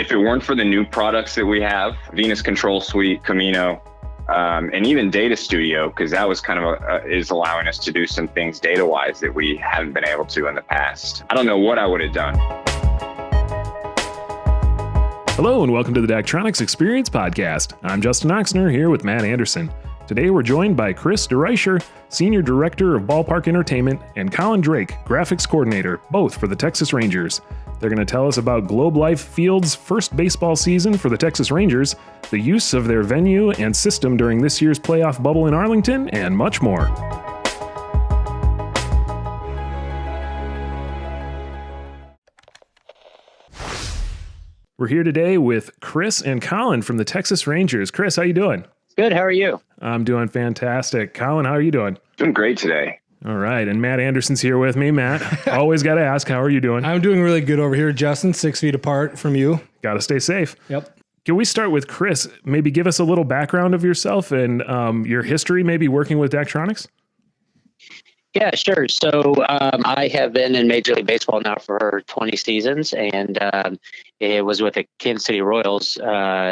if it weren't for the new products that we have, Venus Control Suite, Camino, and even Data Studio, because that was kind of is allowing us to do some things data-wise that we haven't been able to in the past. I don't know what I would have done. Hello and welcome to the Daktronics Experience Podcast. I'm Justin Oxner here with Matt Anderson. Today we're joined by Chris DeRuyscher, Senior Director of Ballpark Entertainment, and Colin Drake, Graphics Coordinator, both for the Texas Rangers. They're going to tell us about Globe Life Field's first baseball season for the Texas Rangers, the use of their venue and system during this year's playoff bubble in Arlington, and much more. We're here today with Chris and Colin from the Texas Rangers. Chris, how you doing? Good. How are you? I'm doing fantastic. Colin, how are you doing? Doing great today. All right. And Matt Anderson's here with me. Matt, always got to ask, how are you doing? I'm doing really good over here, Justin, 6 feet apart from you. Got to stay safe. Yep. Can we start with Chris? Maybe give us a little background of yourself and your history, maybe working with Daktronics? Yeah, sure. So I have been in Major League Baseball now for 20 seasons, and it was with the Kansas City Royals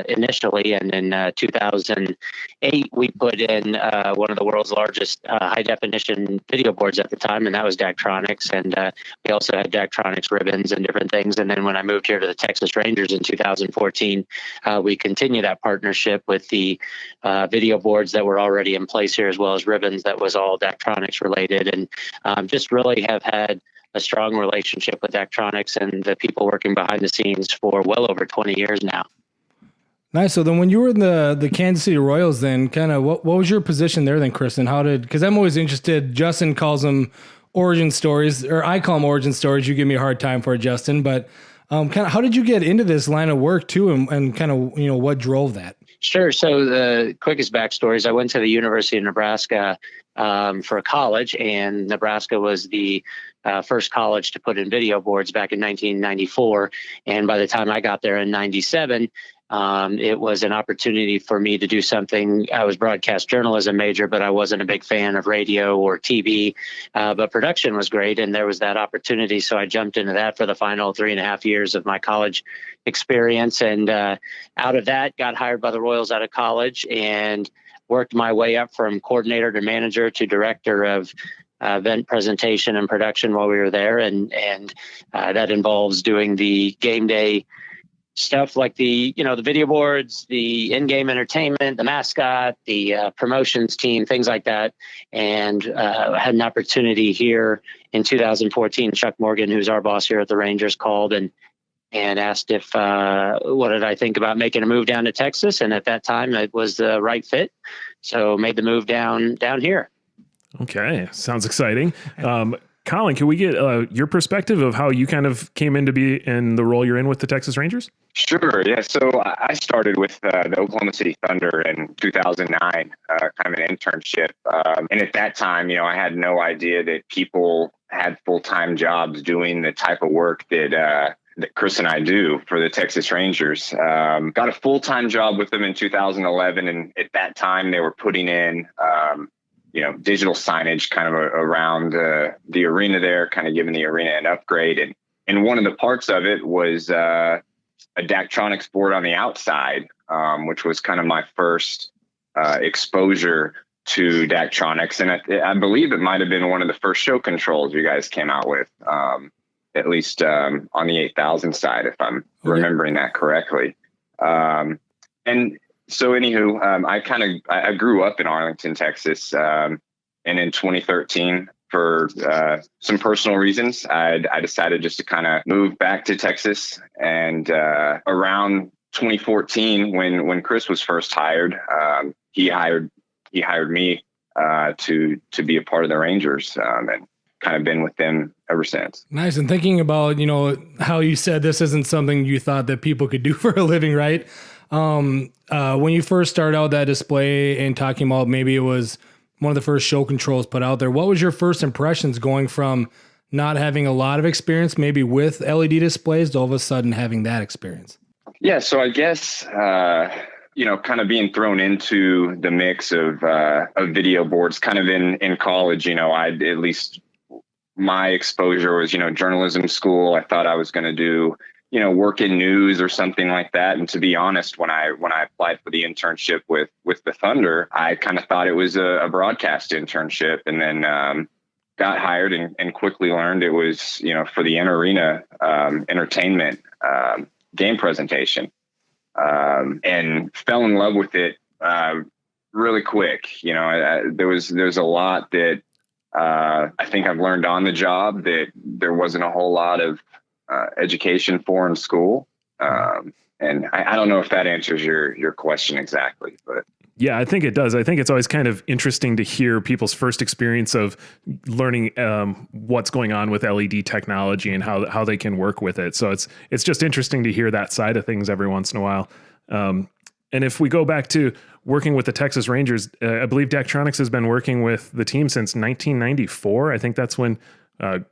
initially. And in 2008, we put in one of the world's largest high-definition video boards at the time, and that was Daktronics. And we also had Daktronics ribbons and different things. And then when I moved here to the Texas Rangers in 2014, we continued that partnership with the video boards that were already in place here, as well as ribbons that was all Daktronics related. And just really have had a strong relationship with Daktronics and the people working behind the scenes for well over 20 years now. Nice. So then when you were in the Kansas City Royals, then kind of what was your position there then, Chris? And because I'm always interested, Justin calls them origin stories, or I call them origin stories. You give me a hard time for it, Justin, but kind of how did you get into this line of work too? And kind of, what drove that? Sure. So the quickest backstory is I went to the University of Nebraska for college, and Nebraska was the first college to put in video boards back in 1994. And by the time I got there in 97, it was an opportunity for me to do something. I was broadcast journalism major, but I wasn't a big fan of radio or TV, but production was great. And there was that opportunity. So I jumped into that for the final 3.5 years of my college experience. And out of that, got hired by the Royals out of college and worked my way up from coordinator to manager to director of event presentation and production while we were there. And that involves doing the game day stuff like the video boards, the in-game entertainment, the mascot, the promotions team, things like that. And had an opportunity here in 2014. Chuck Morgan, who's our boss here at the Rangers, called and asked if what did I think about making a move down to Texas. And at that time, it was the right fit. So made the move down here. Okay. Sounds exciting. Colin, can we get your perspective of how you kind of came in to be in the role you're in with the Texas Rangers? Sure. Yeah. So I started with the Oklahoma City Thunder in 2009, kind of an internship. And at that time, I had no idea that people had full-time jobs doing the type of work that Chris and I do for the Texas Rangers. Got a full-time job with them in 2011. And at that time, they were putting in digital signage kind of around the arena there, kind of giving the arena an upgrade. And one of the parts of it was a Daktronics board on the outside, which was kind of my first exposure to Daktronics. And I believe it might have been one of the first show controls you guys came out with, at least on the 8000 side, if I'm remembering that correctly. And so anywho, I grew up in Arlington, Texas. And in 2013, for some personal reasons, I decided just to kind of move back to Texas. And around 2014, when Chris was first hired, he hired me to be a part of the Rangers, and kind of been with them ever since. Nice. And thinking about, how you said this isn't something you thought that people could do for a living, right? When you first started out that display and talking about maybe it was one of the first show controls put out there, what was your first impressions going from not having a lot of experience maybe with LED displays to all of a sudden having that experience? Yeah. So I guess, kind of being thrown into the mix of video boards kind of in college, I'd at least my exposure was, journalism school. I thought I was going to do, work in news or something like that. And to be honest, when I applied for the internship with the Thunder, I kind of thought it was a broadcast internship, and then got hired and quickly learned it was, for the in-arena entertainment game presentation, and fell in love with it really quick. There's a lot that I think I've learned on the job that there wasn't a whole lot of education for in school. And I don't know if that answers your question exactly, but. Yeah, I think it does. I think it's always kind of interesting to hear people's first experience of learning what's going on with LED technology and how they can work with it. So it's just interesting to hear that side of things every once in a while. And if we go back to working with the Texas Rangers, I believe Daktronics has been working with the team since 1994. I think that's when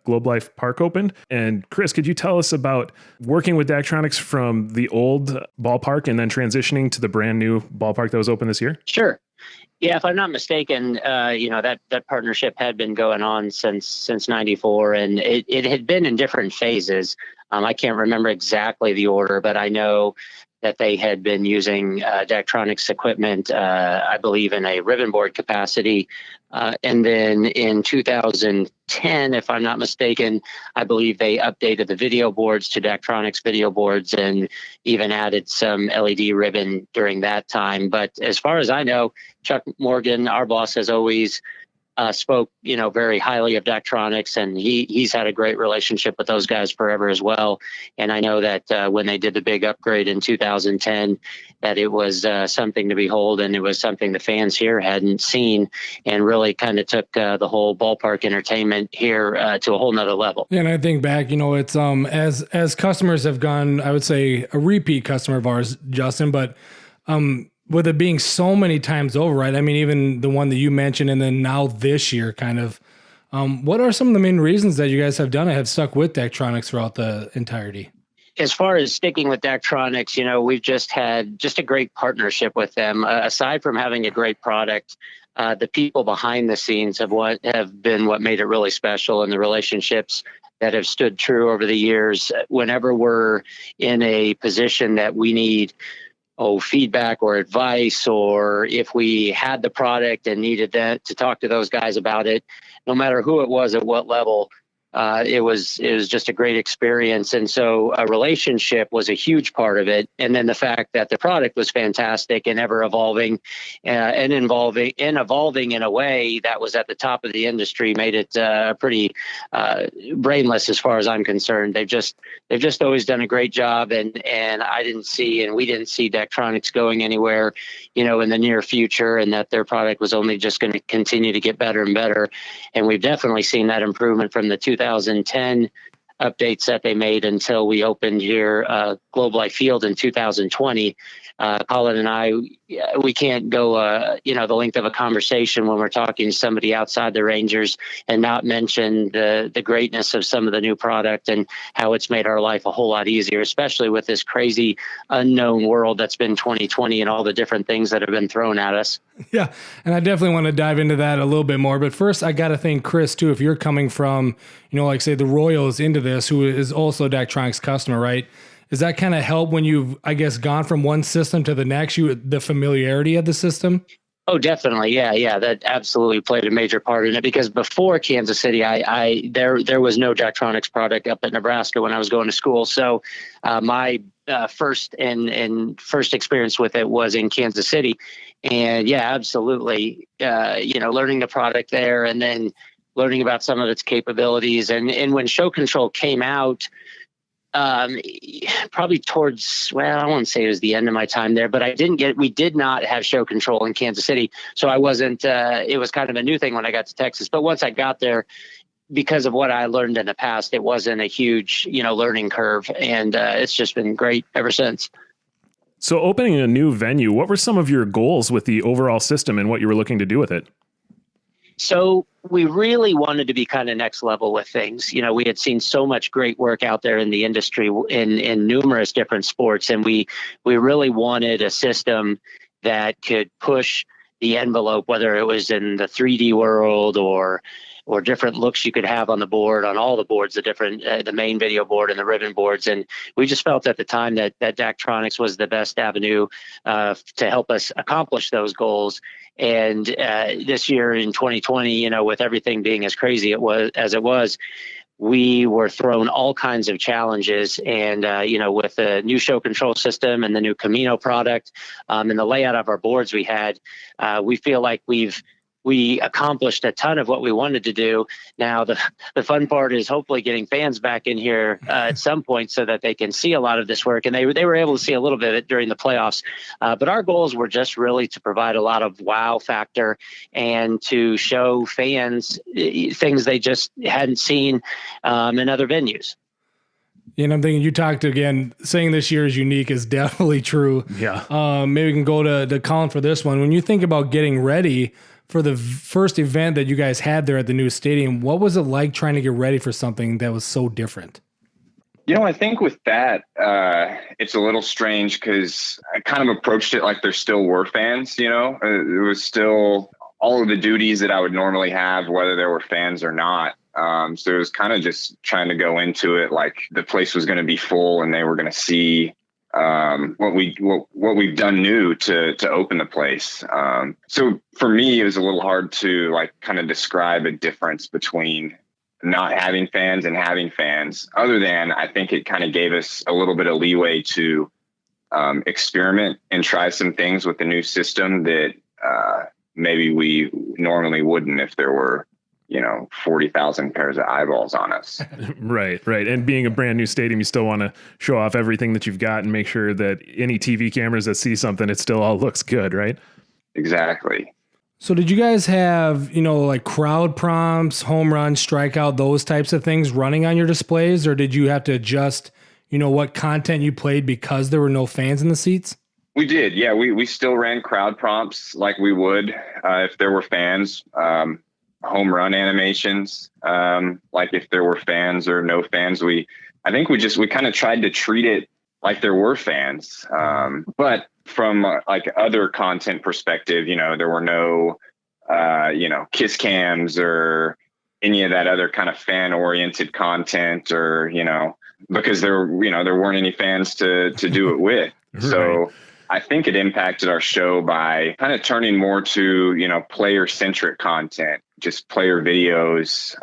Globe Life Park opened. And Chris, could you tell us about working with Daktronics from the old ballpark and then transitioning to the brand new ballpark that was open this year? Sure. Yeah, if I'm not mistaken, that partnership had been going on since '94, and it had been in different phases. I can't remember exactly the order, but I know that they had been using Daktronics equipment, I believe, in a ribbon board capacity. And then in 2010, if I'm not mistaken, I believe they updated the video boards to Daktronics video boards and even added some LED ribbon during that time. But as far as I know, Chuck Morgan, our boss, has always spoke, very highly of Daktronics, and he's had a great relationship with those guys forever as well. And I know that when they did the big upgrade in 2010, that it was something to behold, and it was something the fans here hadn't seen, and really kind of took the whole ballpark entertainment here to a whole nother level. Yeah, and I think back, it's as customers have gone, I would say a repeat customer of ours, Justin, but with it being so many times over, right? I mean, even the one that you mentioned, and then now this year, kind of, what are some of the main reasons that you guys have stuck with Daktronics throughout the entirety? As far as sticking with Daktronics, we've just had a great partnership with them. Aside from having a great product, the people behind the scenes have been what made it really special, and the relationships that have stood true over the years. Whenever we're in a position that we need feedback or advice, or if we had the product and needed that to talk to those guys about it, no matter who it was at what level, it was just a great experience. And so a relationship was a huge part of it. And then the fact that the product was fantastic and ever evolving and evolving in a way that was at the top of the industry made it pretty brainless as far as I'm concerned. They've just always done a great job, and we didn't see Daktronics going anywhere, in the near future, and that their product was only just going to continue to get better and better. And we've definitely seen that improvement from the 2010 updates that they made until we opened here Globe Life Field in 2020. Colin and I, we can't go, the length of a conversation when we're talking to somebody outside the Rangers and not mention the greatness of some of the new product and how it's made our life a whole lot easier, especially with this crazy unknown world that's been 2020 and all the different things that have been thrown at us. Yeah, and I definitely want to dive into that a little bit more. But first, I got to thank Chris, too, if you're coming from, say the Royals into this, who is also a Daktronics customer, right? Does that kind of help when you've, I guess, gone from one system to the next, the familiarity of the system? Oh, definitely. Yeah. That absolutely played a major part in it, because before Kansas City, there was no Daktronics product up in Nebraska when I was going to school. So my first experience with it was in Kansas City. And yeah, absolutely. Learning the product there and then learning about some of its capabilities. And when Show Control came out, probably towards, I won't say it was the end of my time there, but we did not have Show Control in Kansas City. So I wasn't, it was kind of a new thing when I got to Texas. But once I got there, because of what I learned in the past, it wasn't a huge, learning curve. And it's just been great ever since. So opening a new venue, what were some of your goals with the overall system and what you were looking to do with it? So we really wanted to be kind of next level with things. We had seen so much great work out there in the industry in numerous different sports, and we really wanted a system that could push the envelope, whether it was in the 3D world or different looks you could have on the board, on all the boards, the main video board and the ribbon boards. And we just felt at the time that Daktronics was the best avenue to help us accomplish those goals. And this year in 2020, with everything being as crazy as it was, we were thrown all kinds of challenges. And, with the new show control system and the new Camino product and the layout of our boards we feel like we accomplished a ton of what we wanted to do. Now, the fun part is hopefully getting fans back in here at some point so that they can see a lot of this work. And they were able to see a little bit of it during the playoffs. But our goals were just really to provide a lot of wow factor and to show fans things they just hadn't seen in other venues. And I'm thinking you talked again, saying this year is unique is definitely true. Yeah. Maybe we can go to Colin for this one. When you think about getting ready for the first event that you guys had there at the new stadium, what was it like trying to get ready for something that was so different? I think with that, it's a little strange because I kind of approached it like there still were fans, it was still all of the duties that I would normally have, whether there were fans or not. So it was kind of just trying to go into it like the place was going to be full and they were going to see what we've done new to open the place. So for me, it was a little hard to like kind of describe a difference between not having fans and having fans, other than I think it kind of gave us a little bit of leeway to experiment and try some things with the new system that maybe we normally wouldn't if there were 40,000 pairs of eyeballs on us. Right. And being a brand new stadium, you still want to show off everything that you've got and make sure that any TV cameras that see something, it still all looks good, right? Exactly. So did you guys have, like crowd prompts, home run, strikeout, those types of things running on your displays? Or did you have to adjust, what content you played because there were no fans in the seats? We did. Yeah, we still ran crowd prompts like we would if there were fans. Home run animations, like if there were fans or no fans. I think we kind of tried to treat it like there were fans. But from like other content perspective, there were no, kiss cams or any of that other kind of fan oriented content or, because there weren't any fans to do it with. Right. So I think it impacted our show by kind of turning more to, player centric content, just player videos.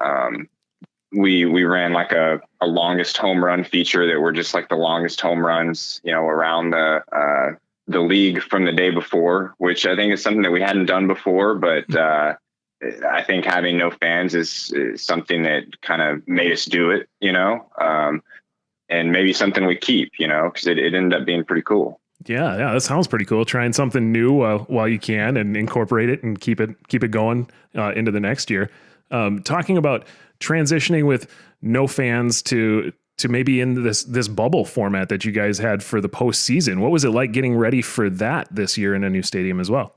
We ran like a longest home run feature that were just like the longest home runs, around the league from the day before, which I think is something that we hadn't done before. But I think having no fans is something that kind of made us do it, and maybe something we keep, because it ended up being pretty cool. Yeah, that sounds pretty cool. Trying something new while you can and incorporate it and keep it going into the next year. Talking about transitioning with no fans to maybe in this bubble format that you guys had for the postseason. What was it like getting ready for that this year in a new stadium as well?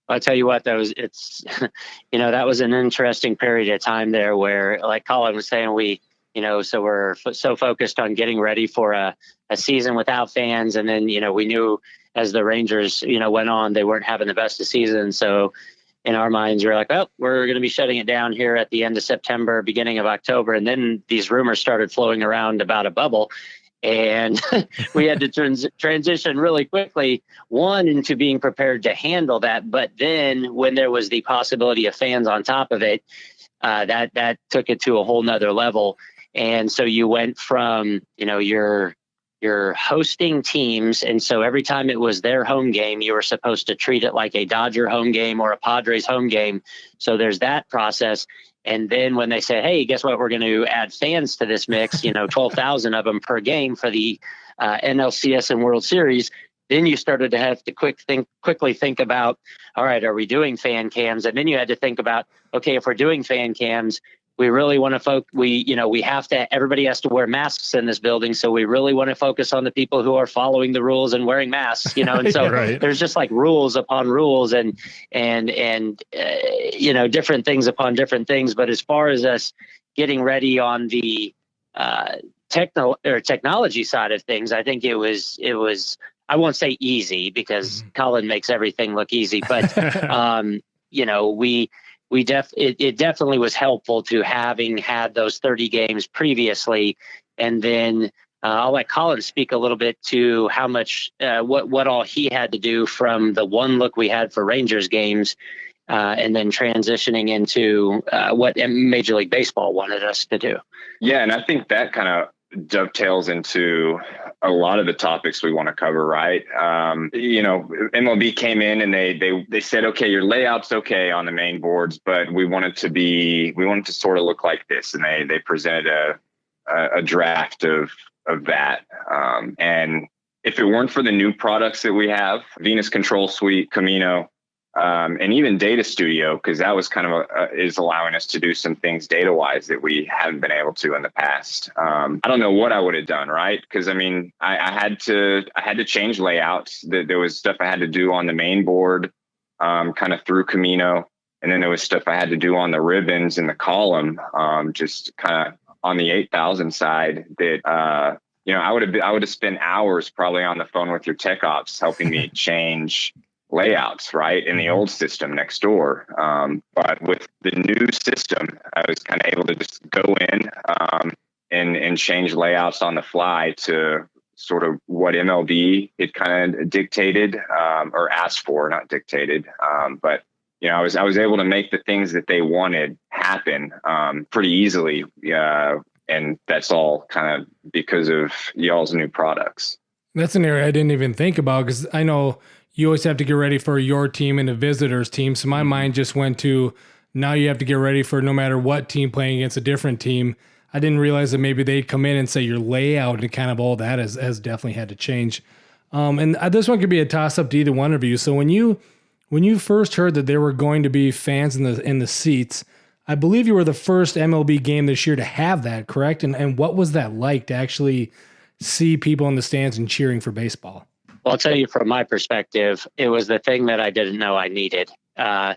I'll tell you what, that was an interesting period of time there where, like Colin was saying, so we're so focused on getting ready for a season without fans. And then, we knew as the Rangers, went on, they weren't having the best of season. So in our minds, we're like, well, we're going to be shutting it down here at the end of September, beginning of October. And then these rumors started flowing around about a bubble. And we had to transition really quickly, one, into being prepared to handle that. But then when there was the possibility of fans on top of it, that took it to a whole nother level. And so you went from, you're hosting teams. And so every time it was their home game, you were supposed to treat it like a Dodger home game or a Padres home game. So there's that process. And then when they say, hey, guess what? We're going to add fans to this mix, 12,000 of them per game for the NLCS and World Series. Then you started to have to quickly think about, all right, are we doing fan cams? And then you had to think about, okay, if we're doing fan cams, we really want to everybody has to wear masks in this building. So we really want to focus on the people who are following the rules and wearing masks, and so Right. There's just like rules upon rules and different things upon different things. But as far as us getting ready on the technology side of things, I think it was I won't say easy because Colin makes everything look easy, but it definitely was helpful to having had those 30 games previously. And then I'll let Colin speak a little bit to how much, what all he had to do from the one look we had for Rangers games, and then transitioning into what Major League Baseball wanted us to do. Yeah, and I think that kind of dovetails into a lot of the topics we want to cover, right? MLB came in and they said, okay, your layout's okay on the main boards, but we want it to sort of look like this, and they presented a draft of that. And if it weren't for the new products that we have, Venus Control Suite, Camino, and even Data Studio, because that was kind of is allowing us to do some things data wise that we haven't been able to in the past. I don't know what I would have done, right? Because I mean, I had to change layouts. There was stuff I had to do on the main board, kind of through Camino, and then there was stuff I had to do on the ribbons in the column, just kind of on the 8,000 side. That I would have spent hours probably on the phone with your tech ops helping me change layouts, right, in the old system next door. But with the new system, I was kind of able to just go in and change layouts on the fly to sort of what MLB had kind of dictated, or asked for, not dictated. But I was able to make the things that they wanted happen pretty easily. And that's all kind of because of y'all's new products. That's an area I didn't even think about, because I know you always have to get ready for your team and a visitor's team. So my mind just went to, now you have to get ready for no matter what team playing against a different team. I didn't realize that maybe they'd come in and say your layout and kind of all that has definitely had to change. And this one could be a toss up to either one of you. So when you first heard that there were going to be fans in the seats, I believe you were the first MLB game this year to have that, correct? And what was that like to actually see people in the stands and cheering for baseball? Well, I'll tell you from my perspective, it was the thing that I didn't know I needed. I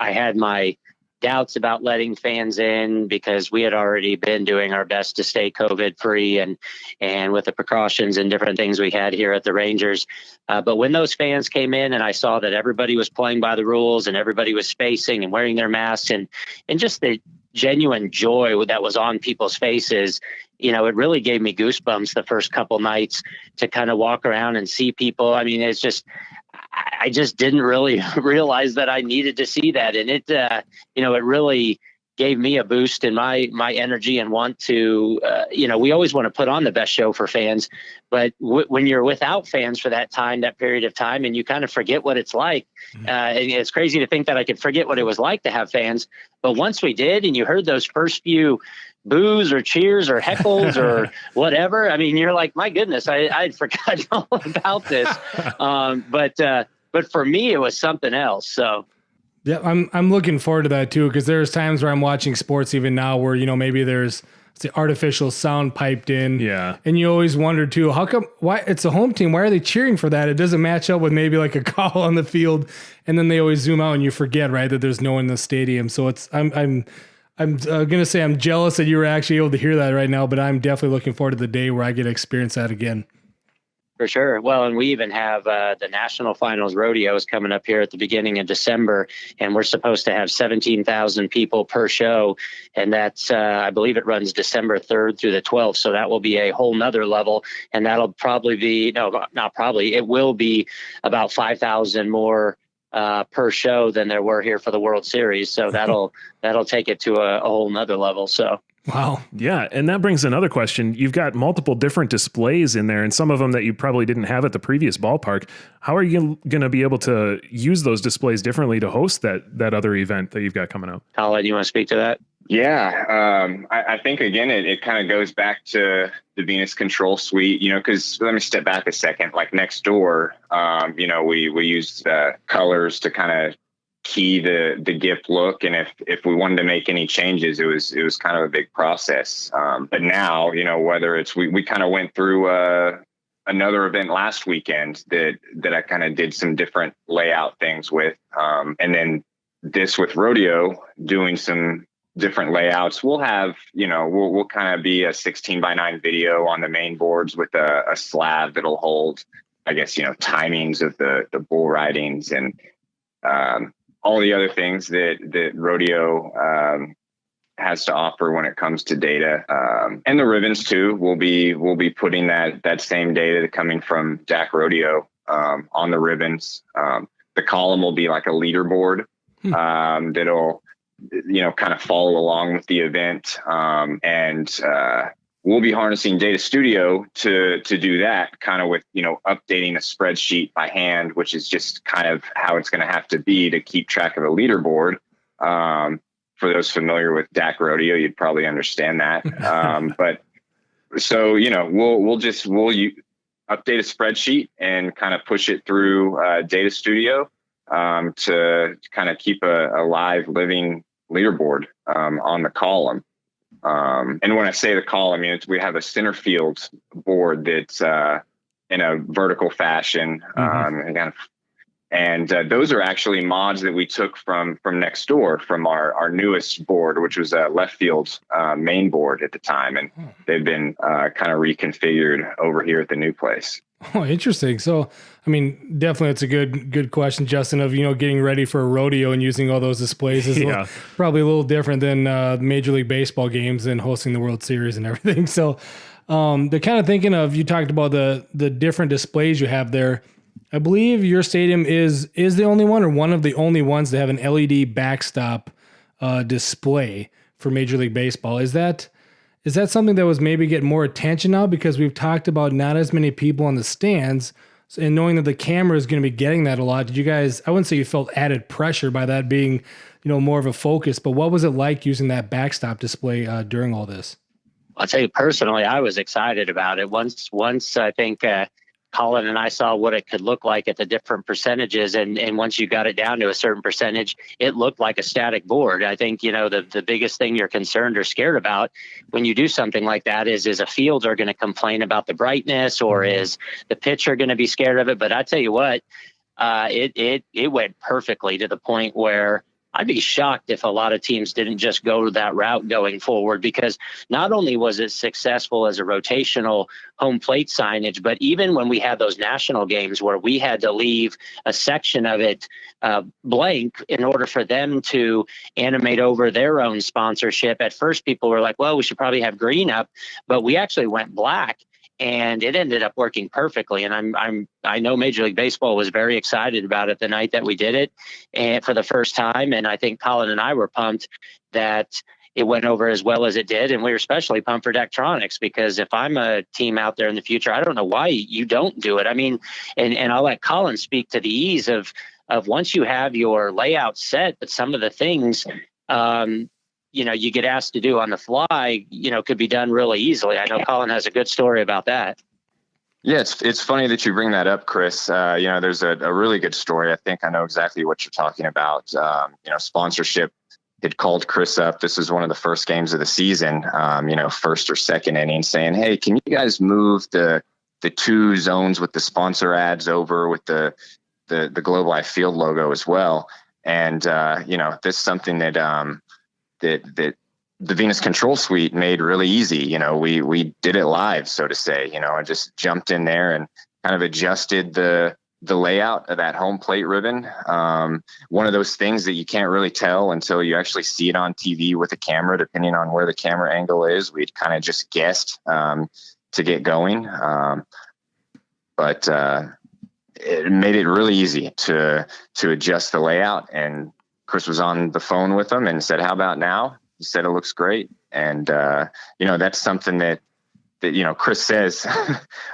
had my doubts about letting fans in because we had already been doing our best to stay COVID free and with the precautions and different things we had here at the Rangers. But when those fans came in and I saw that everybody was playing by the rules and everybody was spacing and wearing their masks and just the genuine joy that was on people's faces, it really gave me goosebumps the first couple nights to kind of walk around and see people. I mean, it's just, I just didn't really realize that I needed to see that. And it really gave me a boost in my energy and want to, we always want to put on the best show for fans, but when you're without fans for that period of time, and you kind of forget what it's like, and it's crazy to think that I could forget what it was like to have fans. But once we did, and you heard those first few boos or cheers or heckles or whatever, I mean, you're like, my goodness, I'd forgotten all about this. But for me, it was something else. So. Yeah, I'm looking forward to that too, because there's times where I'm watching sports even now where, maybe there's the artificial sound piped in. Yeah. And you always wonder too, why it's a home team? Why are they cheering for that? It doesn't match up with maybe like a call on the field. And then they always zoom out and you forget, right, that there's no one in the stadium. So I'm going to say I'm jealous that you were actually able to hear that right now, but I'm definitely looking forward to the day where I get to experience that again. For sure. Well, and we even have the National Finals Rodeos coming up here at the beginning of December, and we're supposed to have 17,000 people per show. And that's, I believe it runs December 3rd through the 12th. So that will be a whole nother level. And that'll probably be, no, not probably, it will be about 5,000 more per show than there were here for the World Series. So that'll take it to a whole nother level. So. Wow. Yeah. And that brings another question. You've got multiple different displays in there, and some of them that you probably didn't have at the previous ballpark. How are you going to be able to use those displays differently to host that other event that you've got coming up? Colin, you want to speak to that? Yeah. I think, again, it kind of goes back to the Venus Control Suite, because let me step back a second. Like next door, we used colors to kind of key the gift look, and if we wanted to make any changes, it was kind of a big process. But now, whether it's we kind of went through another event last weekend that I kind of did some different layout things with, and then this with rodeo doing some different layouts. We'll have we'll kind of be a 16:9 video on the main boards with a slab that'll hold I guess, timings of the bull ridings and all the other things that rodeo has to offer when it comes to data, and the ribbons too. We'll be putting that same data coming from DAC Rodeo on the ribbons. The column will be like a leaderboard that'll kind of follow along with the event, and we'll be harnessing Data Studio to do that, kind of with updating a spreadsheet by hand, which is just kind of how it's going to have to be to keep track of a leaderboard. For those familiar with DAC Rodeo, you'd probably understand that. But so, we'll update a spreadsheet and kind of push it through Data Studio to kind of keep a live living leaderboard on the column. And when I say the column, we have a center field board that's in a vertical fashion, and those are actually mods that we took from next door, from our newest board, which was a left field main board at the time, and they've been kind of reconfigured over here at the new place. Oh, interesting. So, definitely it's a good question, Justin, of, getting ready for a rodeo and using all those displays is probably a little different than Major League Baseball games and hosting the World Series and everything. So they're kind of thinking of, you talked about the different displays you have there. I believe your stadium is the only one, or one of the only ones that have an LED backstop display for Major League Baseball. Is that something that was maybe getting more attention now, because we've talked about not as many people on the stands, and knowing that the camera is going to be getting that a lot? Did you guys, I wouldn't say you felt added pressure by that being, more of a focus, but what was it like using that backstop display during all this? I'll tell you personally, I was excited about it. Once I think Colin and I saw what it could look like at the different percentages, and once you got it down to a certain percentage, it looked like a static board. I think, the biggest thing you're concerned or scared about when you do something like that is a fielder going to complain about the brightness, or is the pitcher going to be scared of it? But I tell you what, it went perfectly, to the point where I'd be shocked if a lot of teams didn't just go that route going forward, because not only was it successful as a rotational home plate signage, but even when we had those national games where we had to leave a section of it blank in order for them to animate over their own sponsorship. At first, people were like, well, we should probably have green up, but we actually went black. And it ended up working perfectly. And I know Major League Baseball was very excited about it the night that we did it, and for the first time. And I think Colin and I were pumped that it went over as well as it did. And we were especially pumped for Daktronics, because if I'm a team out there in the future, I don't know why you don't do it. And I'll let Colin speak to the ease of once you have your layout set, but some of the things, you get asked to do on the fly, could be done really easily. I know Colin has a good story about that. Yeah, it's funny that you bring that up, Chris. There's a really good story. I think I know exactly what you're talking about. Sponsorship had called Chris up. This was one of the first games of the season, first or second inning, saying, hey, can you guys move the two zones with the sponsor ads over with the Globe Life Field logo as well? And, this is something that the Venus Control Suite made really easy. We did it live, so to say. I just jumped in there and kind of adjusted the layout of that home plate ribbon. One of those things that you can't really tell until you actually see it on TV with a camera, depending on where the camera angle is. We'd kind of just guessed to get going. But it made it really easy to adjust the layout. And Chris was on the phone with him and said, how about now? He said, it looks great. And, that's something that Chris says,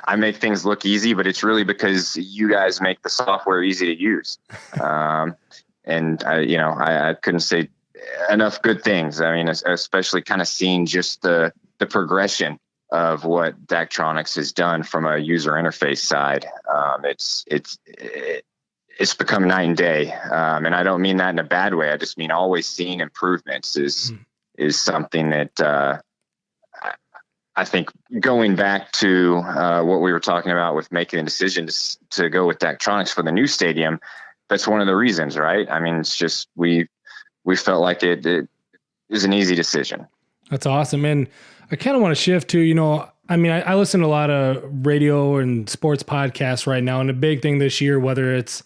I make things look easy, but it's really because you guys make the software easy to use. And I couldn't say enough good things. Especially kind of seeing just the progression of what Daktronics has done from a user interface side. It's become night and day. And I don't mean that in a bad way. I just mean always seeing improvements is something that I think, going back to what we were talking about with making the decision to go with Daktronics for the new stadium, that's one of the reasons, right? It's just we felt like it is an easy decision. That's awesome. And I kind of want to shift to, I mean, I listen to a lot of radio and sports podcasts right now, and a big thing this year, whether it's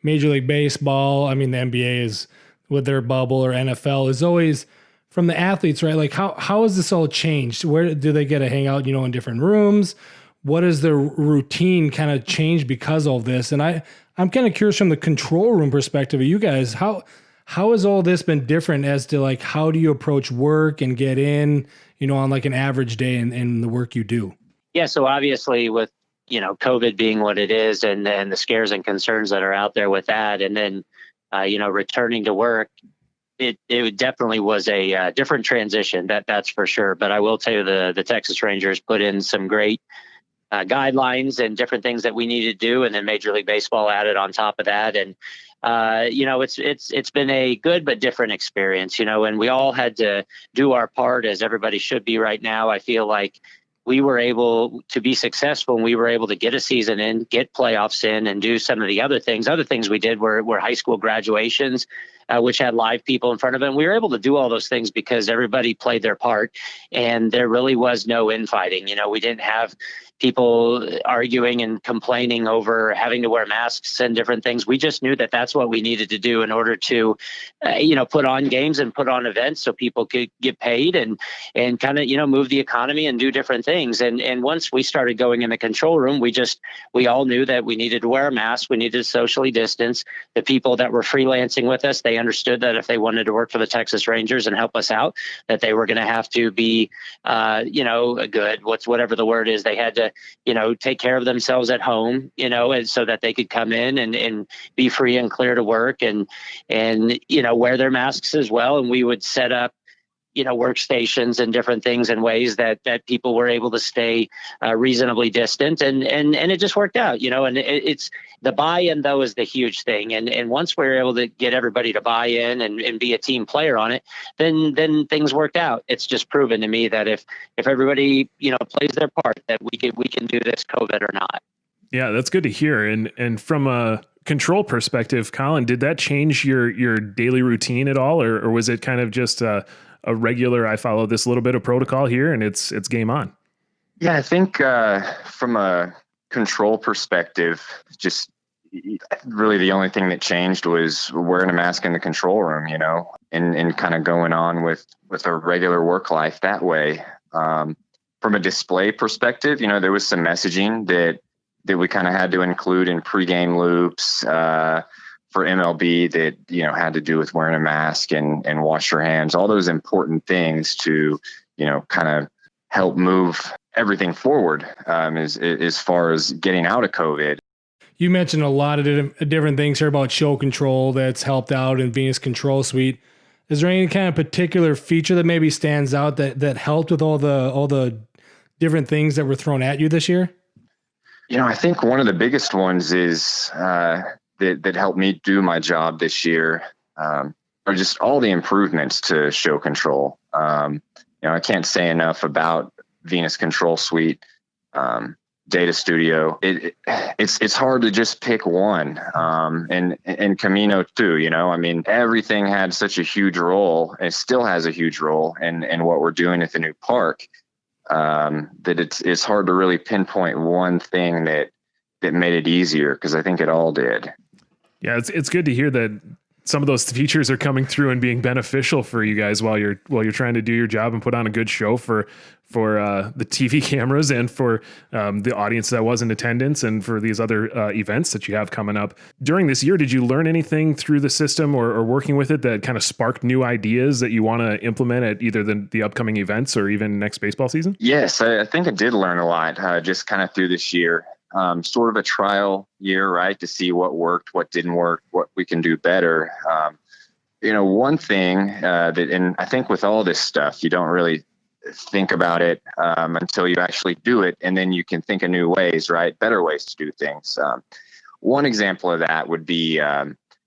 Major League Baseball, I mean, the NBA is with their bubble, or NFL, is always from the athletes, right? Like, how has this all changed? Where do they get to hang out, in different rooms? What is their routine kind of changed because of all this? And I'm kind of curious from the control room perspective of you guys, how has all this been different as to like, how do you approach work and get in, on like an average day in the work you do? Yeah. So obviously with, COVID being what it is, and the scares and concerns that are out there with that, and then, returning to work, it definitely was a different transition. That's for sure. But I will tell you, the Texas Rangers put in some great guidelines and different things that we needed to do, and then Major League Baseball added on top of that. And it's been a good but different experience, and we all had to do our part, as everybody should be right now. I feel like we were able to be successful, and we were able to get a season in, get playoffs in, and do some of the other things. Other things we did were high school graduations, which had live people in front of it. And we were able to do all those things because everybody played their part, and there really was no infighting. We didn't have people arguing and complaining over having to wear masks and different things. We just knew that that's what we needed to do in order to, put on games and put on events so people could get paid and kind of, move the economy and do different things. And once we started going in the control room, we all knew that we needed to wear a mask. We needed to socially distance. The people that were freelancing with us, they understood that if they wanted to work for the Texas Rangers and help us out, that they were going to have to be, good, whatever the word is. They had to, take care of themselves at home, and so that they could come in and be free and clear to work and, wear their masks as well. And we would set up, workstations and different things in ways that people were able to stay reasonably distant, and it just worked out, and it's the buy-in though is the huge thing. And once we were able to get everybody to buy in and be a team player on it, then things worked out. It's just proven to me that if everybody, plays their part, that we can do this COVID or not. Yeah, that's good to hear. And from a control perspective, Colin, did that change your daily routine at all, or was it kind of just a regular, I follow this little bit of protocol here and it's game on? Yeah, I think from a control perspective, just really the only thing that changed was wearing a mask in the control room, and kind of going on with a regular work life that way. From a display perspective, there was some messaging that we kind of had to include in pregame loops for MLB that, had to do with wearing a mask and wash your hands, all those important things to, kind of help move everything forward as far as getting out of COVID. You mentioned a lot of different things here about show control that's helped out in Venus Control Suite. Is there any kind of particular feature that maybe stands out that helped with all the different things that were thrown at you this year? I think one of the biggest ones is that helped me do my job this year are just all the improvements to show control. I can't say enough about Venus Control Suite, Data Studio. It's hard to just pick one, and Camino too. Everything had such a huge role, and still has a huge role in what we're doing at the new park. That it's hard to really pinpoint one thing that made it easier, because I think it all did. Yeah, it's good to hear that some of those features are coming through and being beneficial for you guys while you're trying to do your job and put on a good show for the TV cameras and for the audience that was in attendance and for these other events that you have coming up. During this year, did you learn anything through the system or working with it that kind of sparked new ideas that you want to implement at either the upcoming events or even next baseball season? Yes, I think I did learn a lot just kind of through this year. Sort of a trial year, right? To see what worked, what didn't work, what we can do better. One thing and I think with all this stuff, you don't really think about it until you actually do it. And then you can think of new ways, right? Better ways to do things. One example of that would be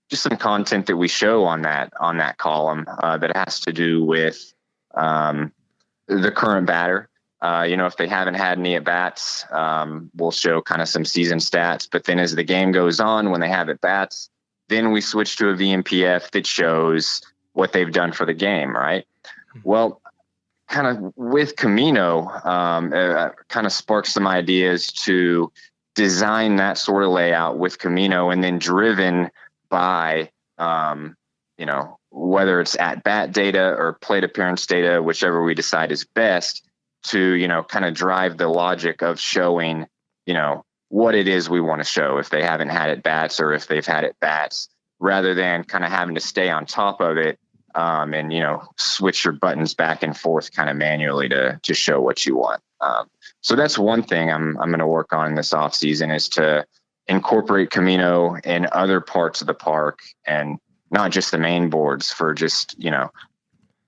just some content that we show on that column that has to do with the current batter. If they haven't had any at-bats, we'll show kind of some season stats. But then as the game goes on, when they have at-bats, then we switch to a VMPF that shows what they've done for the game, right? Well, kind of with Camino, kind of sparked some ideas to design that sort of layout with Camino, and then driven by, whether it's at bat data or plate appearance data, whichever we decide is best, to, kind of drive the logic of showing, what it is we want to show if they haven't had at bats or if they've had at bats, rather than kind of having to stay on top of it, and, switch your buttons back and forth kind of manually to show what you want. So that's one thing I'm going to work on this off season, is to incorporate Camino in other parts of the park, and not just the main boards, for just,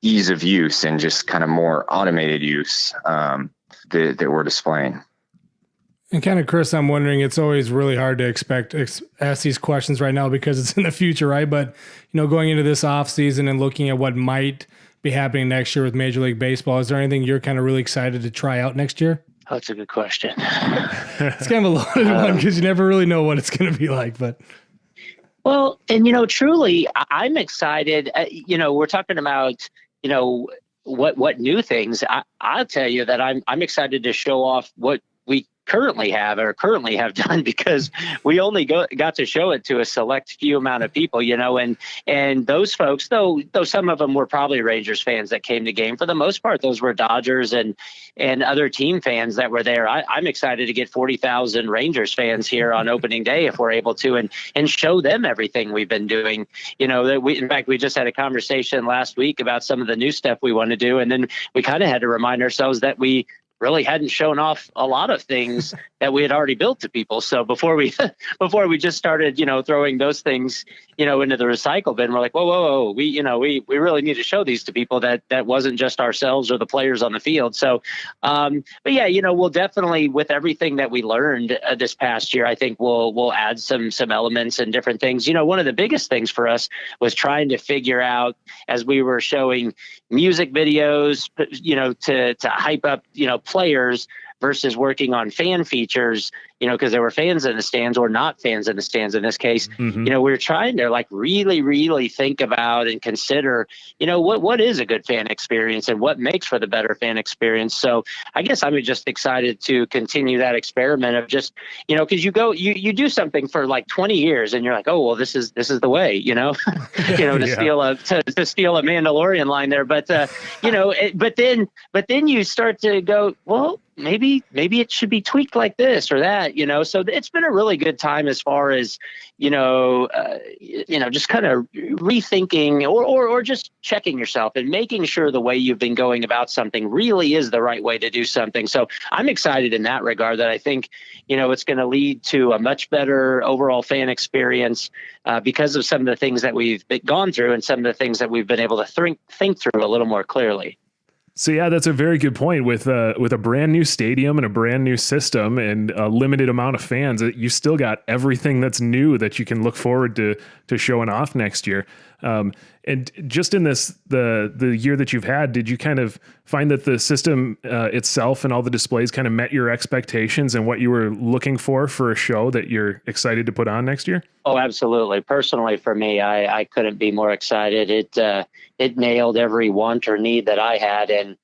ease of use and just kind of more automated use that we're displaying. And kind of, Chris, I'm wondering, it's always really hard to ask these questions right now because it's in the future, right? But, going into this off season and looking at what might be happening next year with Major League Baseball, is there anything you're kind of really excited to try out next year? Oh, that's a good question. It's kind of a loaded one because you never really know what it's going to be like, but. Well, and, truly, I'm excited. We're talking about, what new things. I'll tell you that I'm excited to show off what we currently have done, because we only got to show it to a select few amount of people, and those folks, though some of them were probably Rangers fans that came to game, for the most part, those were Dodgers and other team fans that were there. I'm excited to get 40,000 Rangers fans here on opening day if we're able to, and show them everything we've been doing. In fact, we just had a conversation last week about some of the new stuff we want to do. And then we kind of had to remind ourselves that we really hadn't shown off a lot of things that we had already built to people. So before we just started, throwing those things, into the recycle bin, we're like, whoa, we really need to show these to people, that wasn't just ourselves or the players on the field. So, but yeah, we'll definitely, with everything that we learned this past year, I think we'll add some elements and different things. One of the biggest things for us was trying to figure out, as we were showing music videos, to hype up, players, versus working on fan features, because there were fans in the stands or not fans in the stands in this case. Mm-hmm. We were trying to really, really think about and consider, what is a good fan experience and what makes for the better fan experience. So I guess I'm just excited to continue that experiment of just, because you do something for 20 years and you're like, oh, well, this is the way, to Yeah. steal a Mandalorian line there. But, but then you start to go, well, maybe it should be tweaked like this or that, so it's been a really good time as far as, just kind of rethinking or just checking yourself and making sure the way you've been going about something really is the right way to do something. So I'm excited in that regard, that I think, it's going to lead to a much better overall fan experience because of some of the things that we've gone through and some of the things that we've been able to think through a little more clearly. So yeah, that's a very good point. With a brand new stadium and a brand new system and a limited amount of fans, you still got everything that's new that you can look forward to showing off next year. And just in the year that you've had, did you kind of find that the system itself and all the displays kind of met your expectations and what you were looking for a show that you're excited to put on next year? Oh, absolutely. Personally, for me, I couldn't be more excited. It nailed every want or need that I had.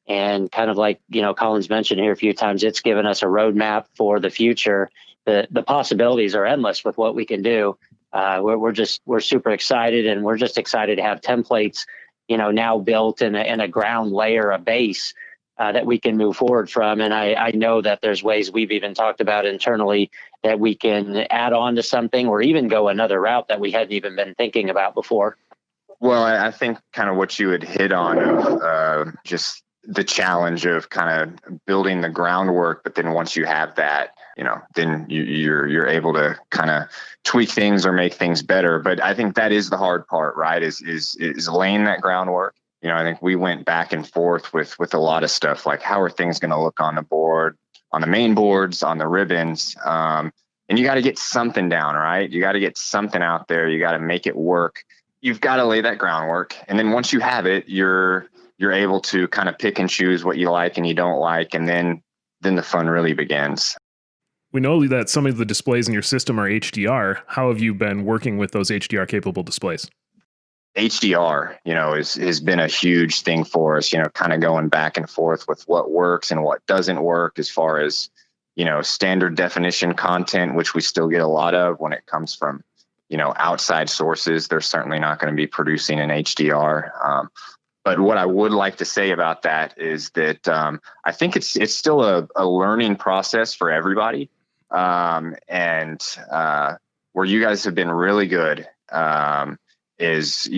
And kind of like, Colin's mentioned here a few times, it's given us a roadmap for the future. The possibilities are endless with what we can do. We're super excited, and we're just excited to have templates, now built in a ground layer, a base that we can move forward from. And I know that there's ways we've even talked about internally that we can add on to something or even go another route that we hadn't even been thinking about before. Well, I think kind of what you had hit on of just the challenge of kind of building the groundwork, but then once you have that, then you're able to kind of tweak things or make things better. But I think that is the hard part, right? Is laying that groundwork. I think we went back and forth with a lot of stuff, like how are things going to look on the board, on the main boards, on the ribbons. And you got to get something down, right? You got to get something out there. You got to make it work. You've got to lay that groundwork. And then once you have it, you're able to kind of pick and choose what you like and you don't like. And then the fun really begins. We know that some of the displays in your system are HDR. How have you been working with those HDR capable displays? HDR, has been a huge thing for us, kind of going back and forth with what works and what doesn't work as far as, standard definition content, which we still get a lot of when it comes from, outside sources. They're certainly not going to be producing in HDR. But what I would like to say about that is that I think it's still a learning process for everybody. And where you guys have been really good is,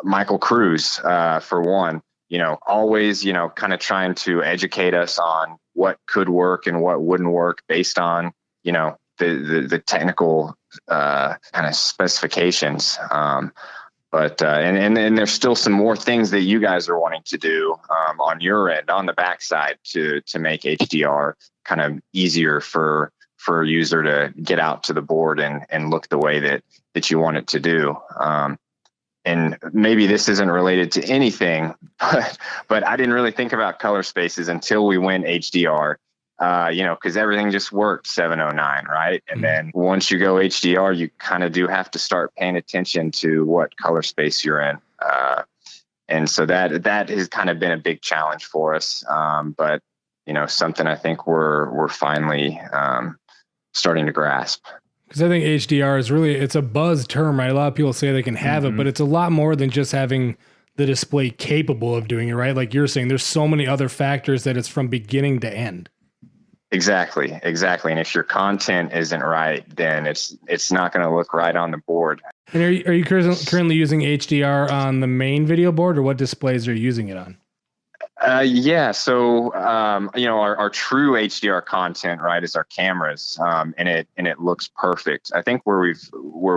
Michael Cruz, for one, always, kind of trying to educate us on what could work and what wouldn't work based on, the technical kind of specifications. But there's still some more things that you guys are wanting to do on your end, on the backside, to make HDR kind of easier for a user to get out to the board and look the way that you want it to do. And maybe this isn't related to anything, but I didn't really think about color spaces until we went HDR. Because everything just worked 709, right? And then once you go HDR, you kind of do have to start paying attention to what color space you're in. And so that has kind of been a big challenge for us. But, something I think we're finally starting to grasp. Because I think HDR is it's a buzz term, right? A lot of people say they can have it, but it's a lot more than just having the display capable of doing it, right? Like you're saying, there's so many other factors that it's from beginning to end. Exactly. And if your content isn't right, then it's not going to look right on the board. And are you currently using HDR on the main video board, or what displays are you using it on? Yeah. So, our true HDR content, right, is our cameras, and it looks perfect. I think where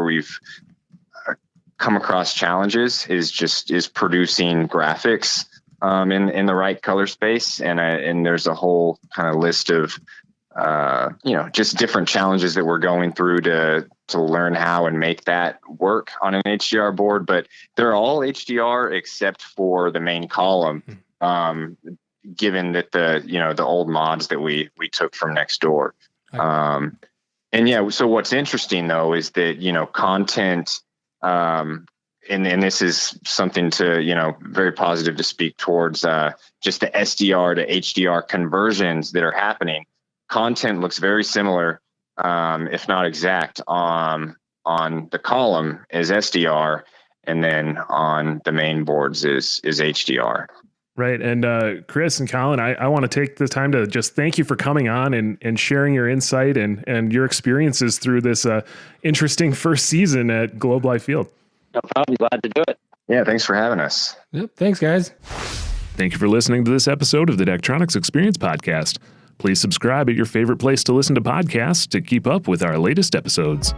we've come across challenges is producing graphics in the right color space, and there's a whole kind of list of just different challenges that we're going through to learn how and make that work on an HDR board. But they're all HDR except for the main column, given that the old mods that we took from next door. And yeah, so what's interesting though is that content. And this is something to, very positive to speak towards just the SDR to HDR conversions that are happening. Content looks very similar, if not exact, on the column is SDR, and then on the main boards is HDR. Right. And Chris and Colin, I want to take the time to just thank you for coming on and sharing your insight and your experiences through this interesting first season at Globe Life Field. No problem. Glad to do it. Yeah, thanks for having us. Yep. Thanks, guys. Thank you for listening to this episode of the Daktronics Experience Podcast. Please subscribe at your favorite place to listen to podcasts to keep up with our latest episodes.